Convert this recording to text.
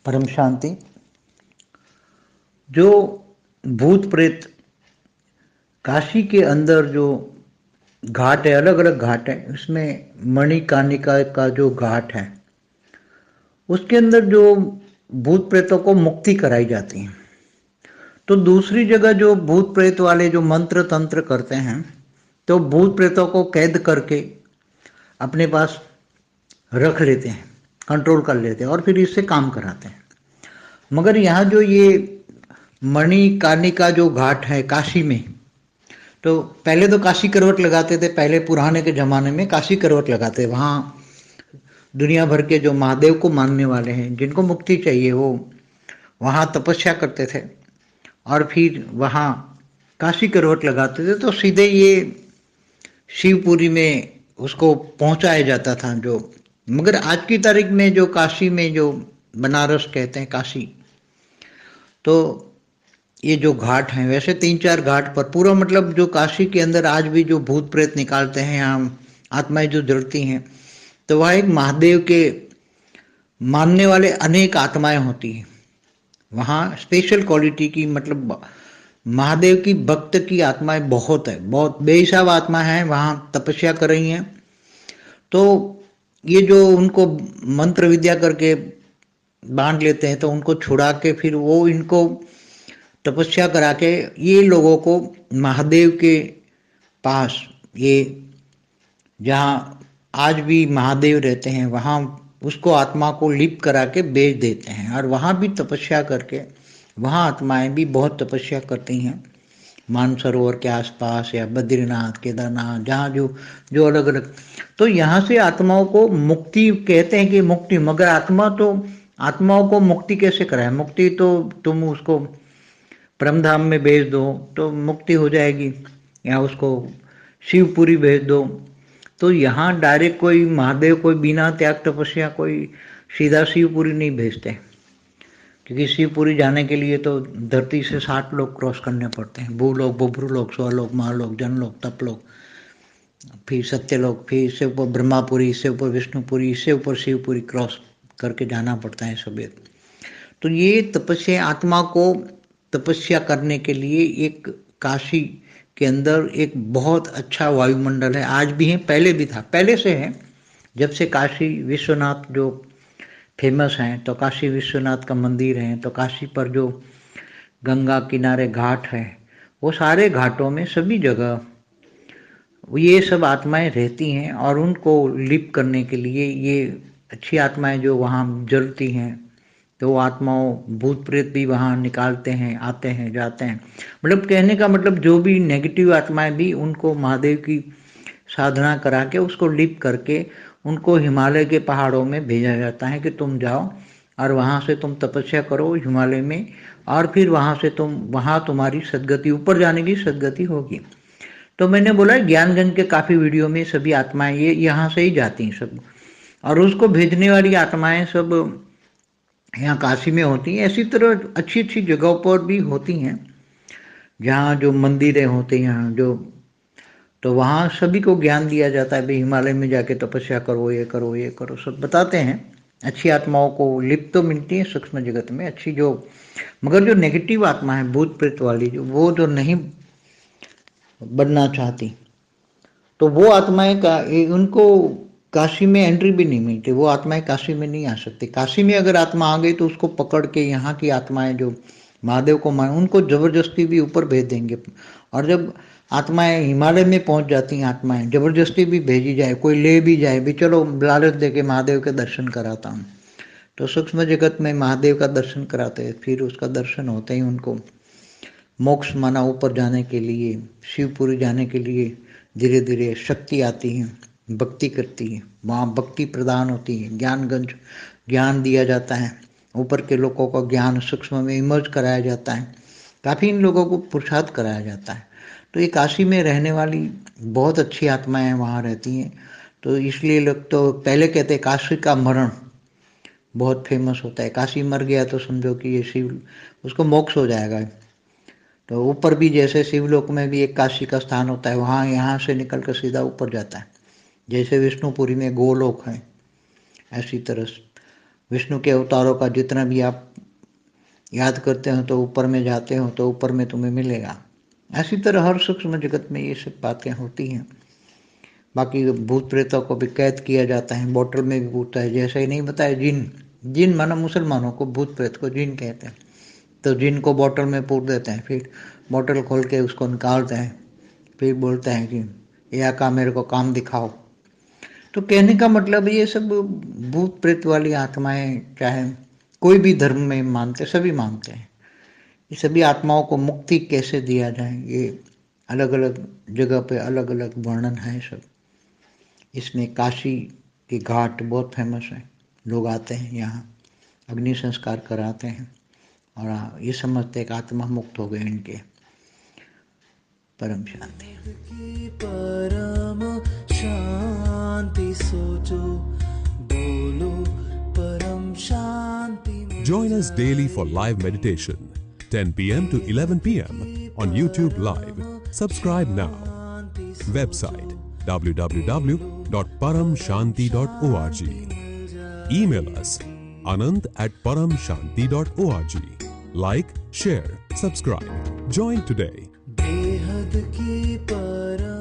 परम शांति। जो भूत प्रेत काशी के अंदर जो घाट है, अलग अलग घाट है, उसमें मणिकर्णिका का जो घाट है उसके अंदर जो भूत प्रेतों को मुक्ति कराई जाती है। तो दूसरी जगह जो भूत प्रेत वाले जो मंत्र तंत्र करते हैं तो भूत प्रेतों को कैद करके अपने पास रख लेते हैं, कंट्रोल कर लेते हैं और फिर इससे काम कराते हैं। मगर यहाँ जो ये मणिकर्णिका जो घाट है काशी में, तो पहले तो काशी करवट लगाते थे, पहले पुराने के ज़माने में काशी करवट लगाते। वहाँ दुनिया भर के जो महादेव को मानने वाले हैं, जिनको मुक्ति चाहिए, वो वहाँ तपस्या करते थे और फिर वहाँ काशी करवट लगाते थे। तो सीधे ये शिवपुरी में उसको पहुँचाया जाता था। जो मगर आज की तारीख में जो काशी में जो बनारस कहते हैं काशी, तो ये जो घाट हैं, वैसे 3-4 घाट पर पूरा मतलब जो काशी के अंदर आज भी जो भूत प्रेत निकालते हैं, यहाँ आत्माएं जो जड़ती हैं, तो वह एक महादेव के मानने वाले अनेक आत्माएं होती हैं। वहाँ स्पेशल क्वालिटी की मतलब महादेव की भक्त की आत्माएं बहुत है, बहुत बेहिसाब आत्मा है, वहाँ तपस्या कर रही हैं। तो ये जो उनको मंत्र विद्या करके बांध लेते हैं, तो उनको छुड़ा के फिर वो इनको तपस्या करा के ये लोगों को महादेव के पास, ये जहाँ आज भी महादेव रहते हैं, वहाँ उसको आत्मा को लिप करा के बेच देते हैं और वहाँ भी तपस्या करके वहाँ आत्माएं भी बहुत तपस्या करती हैं, मानसरोवर के आसपास या बद्रीनाथ केदारनाथ, जहाँ जो जो अलग अलग। तो यहाँ से आत्माओं को मुक्ति कहते हैं कि मुक्ति, मगर आत्माओं को मुक्ति कैसे कराए? मुक्ति तो तुम उसको परमधाम में भेज दो तो मुक्ति हो जाएगी, या उसको शिवपुरी भेज दो। तो यहाँ डायरेक्ट कोई महादेव कोई बिना त्याग तपस्या कोई सीधा शिवपुरी नहीं भेजते, क्योंकि शिवपुरी जाने के लिए तो धरती से 60 लोग क्रॉस करने पड़ते हैं। भूलोक, बुभ्रुलोक, स्वलोक, महालोक, जनलोक, तपलोक, फिर सत्यलोक, फिर इससे ऊपर ब्रह्मापुरी, इससे ऊपर विष्णुपुरी, इससे ऊपर शिवपुरी क्रॉस करके जाना पड़ता है सभी। तो ये तपस्या आत्मा को तपस्या करने के लिए एक काशी के अंदर एक बहुत अच्छा वायुमंडल है, आज भी है, पहले भी था, पहले से है। जब से काशी विश्वनाथ जो फेमस हैं, तो काशी विश्वनाथ का मंदिर है, तो काशी पर जो गंगा किनारे घाट है, वो सारे घाटों में सभी जगह ये सब आत्माएं रहती हैं और उनको लिप करने के लिए ये अच्छी आत्माएं जो वहाँ जलती हैं, तो वो आत्माओं भूत प्रेत भी वहाँ निकालते हैं, आते हैं, जाते हैं। मतलब कहने का मतलब जो भी नेगेटिव आत्माएं भी, उनको महादेव की साधना करा के उसको लिप करके उनको हिमालय के पहाड़ों में भेजा जाता है कि तुम जाओ और वहाँ से तुम तपस्या करो हिमालय में, और फिर वहाँ से वहाँ तुम्हारी सदगति, ऊपर जाने की सदगति होगी। तो मैंने बोला ज्ञानगंज के काफ़ी वीडियो में सभी आत्माएं ये यहाँ से ही जाती हैं सब, और उसको भेजने वाली आत्माएं सब यहाँ काशी में होती हैं। ऐसी तरह अच्छी अच्छी जगहों पर भी होती हैं जहाँ जो मंदिरें होते हैं, यहाँ जो, तो वहाँ सभी को ज्ञान दिया जाता है, भाई हिमालय में जाके तपस्या करो, ये करो, ये करो, सब बताते हैं। अच्छी आत्माओं को लिप तो मिलती है सूक्ष्म जगत में अच्छी, जो मगर जो नेगेटिव आत्मा है भूत प्रेत वाली, जो वो जो नहीं बनना चाहती, तो वो आत्माएं का उनको काशी में एंट्री भी नहीं मिलती, वो आत्माएं काशी में नहीं आ सकती। काशी में अगर आत्मा आ गई तो उसको पकड़ के यहाँ की आत्माएं जो महादेव को मान, उनको जबरदस्ती भी ऊपर भेज देंगे। और जब आत्माएं हिमालय में पहुंच जाती हैं, आत्माएं जबरदस्ती भी भेजी जाए, कोई ले भी जाए भी, चलो लालच दे के महादेव के दर्शन कराता हूँ, तो सूक्ष्म जगत में महादेव का दर्शन कराते हैं, फिर उसका दर्शन होते ही उनको मोक्ष माना, ऊपर जाने के लिए, शिवपुरी जाने के लिए धीरे धीरे शक्ति आती है, भक्ति करती है, वहाँ भक्ति प्रदान होती है, ज्ञानगंज ज्ञान दिया जाता है, ऊपर के लोगों का ज्ञान सूक्ष्म में इमर्ज कराया जाता है, काफ़ी इन लोगों को पुरुषार्थ कराया जाता है। तो ये काशी में रहने वाली बहुत अच्छी आत्माएं वहाँ रहती हैं। तो इसलिए लोग तो पहले कहते हैं काशी का मरण बहुत फेमस होता है, काशी मर गया तो समझो कि ये शिव, उसको मोक्ष हो जाएगा। तो ऊपर भी जैसे शिवलोक में भी एक काशी का स्थान होता है, वहाँ यहाँ से निकल कर सीधा ऊपर जाता है, जैसे विष्णुपुरी में गोलोक है, ऐसी तरह विष्णु के अवतारों का जितना भी आप याद करते हो तो ऊपर में जाते हो तो ऊपर में तुम्हें मिलेगा। ऐसी तरह हर सूक्ष्म जगत में ये सब बातें होती हैं। बाकी भूत प्रेतों को भी कैद किया जाता है, बोतल में भी भूत है, जैसे ही नहीं बताया जिन, जिन माना मुसलमानों को भूत प्रेत को जिन कहते हैं। तो जिन को बोतल में पूर देते हैं, फिर बोतल खोल के उसको निकालते हैं, फिर बोलते हैं कि ये आका मेरे को काम दिखाओ। तो कहने का मतलब ये सब भूत प्रेत वाली आत्माएं, चाहे कोई भी धर्म में मानते, सभी मानते हैं। ये सभी आत्माओं को मुक्ति कैसे दिया जाए, ये अलग अलग जगह पे अलग अलग वर्णन है सब। इसमें काशी के घाट बहुत फेमस है, लोग आते हैं यहाँ, अग्नि संस्कार कराते हैं और ये समझते हैं कि आत्मा मुक्त हो गए इनके। परम शांति। परम शांति सोचो, बोलो परम शांति। Join us daily for live meditation, 10 p.m. to 11 p.m. on YouTube Live. Subscribe now. Website www.paramshanti.org. Email us anand@paramshanti.org. Like, share, subscribe. Join today. बेहद की परम